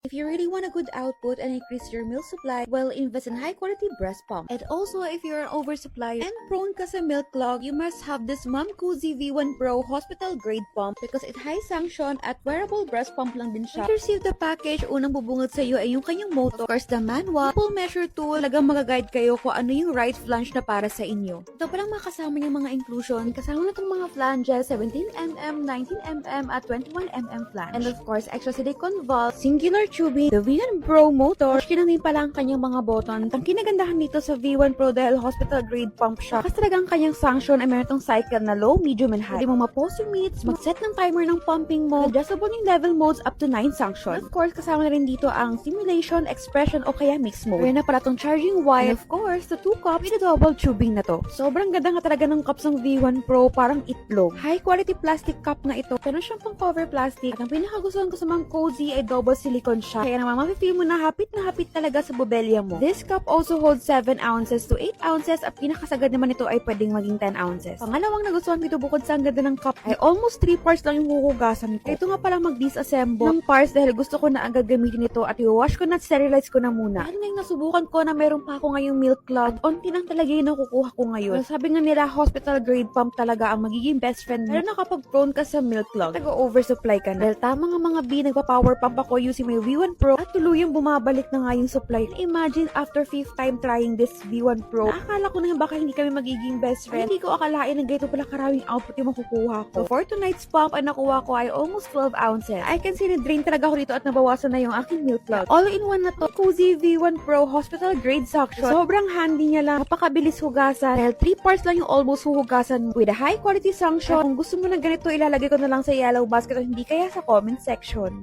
If you really want a good output and increase your milk supply, well, invest in high-quality breast pump. And also, if you're an oversupply and prone ka sa milk clog, you must have this Mom Cozy V1 Pro hospital grade pump because it high sanction at wearable breast pump lang din siya. To receive the package, unang bubungad sa iyo ay yung kanyang motor, of course the manual, full measure tool, talagang magaguide kayo kung ano yung right flange na para sa inyo. Ito palang makasama yung mga inclusion, kasama na itong mga flanges, 17mm, 19mm at 21mm flange. And of course, extra silicone valve, singular tubing, the V1 Pro motor, kinangin pala ang kanyang mga button. Ang kinagandahan dito sa V1 Pro dahil hospital grade pump siya. Kasi talagang kanyang sanction ay meron tong cycle na low, medium, and high. Pwede mong ma-pause yung minutes, mag-set ng timer ng pumping mo, adjustable yung level modes up to 9 sanction. Of course, kasama na rin dito ang simulation, expression, o kaya mix mode. Meron na pala tong charging wire. And of course, the 2 cups with the double tubing na to. Sobrang ganda nga talaga ng cups ng V1 Pro, parang itlog. High quality plastic cup na ito. Pero siyang pang cover plastic. At ang pinakagustuhan ko sa Mom Cozy ay double silicone siya. Kaya naman mafe-feel mo na hapit talaga sa bobelya mo. This cup also holds 7 ounces to 8 ounces at pinakasagad naman ito ay pwedeng maging 10 ounces. Pangalawang nagustuhan dito bukod sa ang ganda ng cup ay almost 3 parts lang yung huhugasan ko. Ito nga pala mag-disassemble ng parts dahil gusto ko na agad gamitin ito at i-wash ko na at sterilize ko na muna. Ano na yung nasubukan ko na meron pa ako ngayong milk clog. Onti lang talaga yung nakukuha ko ngayon. Sabi nga nila hospital grade pump talaga ang magiging best friend mo. Pero nakapag prone ka sa milk clog, nag-oversupply ka na. Dahil tama nga mga B, nagpa-power pump ako using my V1 Pro at tuluyang bumabalik na nga yung supply. Imagine after 5th time trying this V1 Pro, akala ko na baka hindi kami magiging best friend. Hindi ko akalain na ganito pala karaming output yung makukuha ko. So for tonight's pump, ang nakuha ko ay almost 12 ounces. I can see na drain talaga ako dito at nabawasan na yung aking milk clog. All-in-one na to. Cozy V1 Pro hospital grade suction. Sobrang handy niya lang. Napakabilis hugasan. Dahil 3 parts lang yung almost huhugasan with a high quality sanction. Kung gusto mo ng ganito, ilalagay ko na lang sa yellow basket o hindi kaya sa comment section.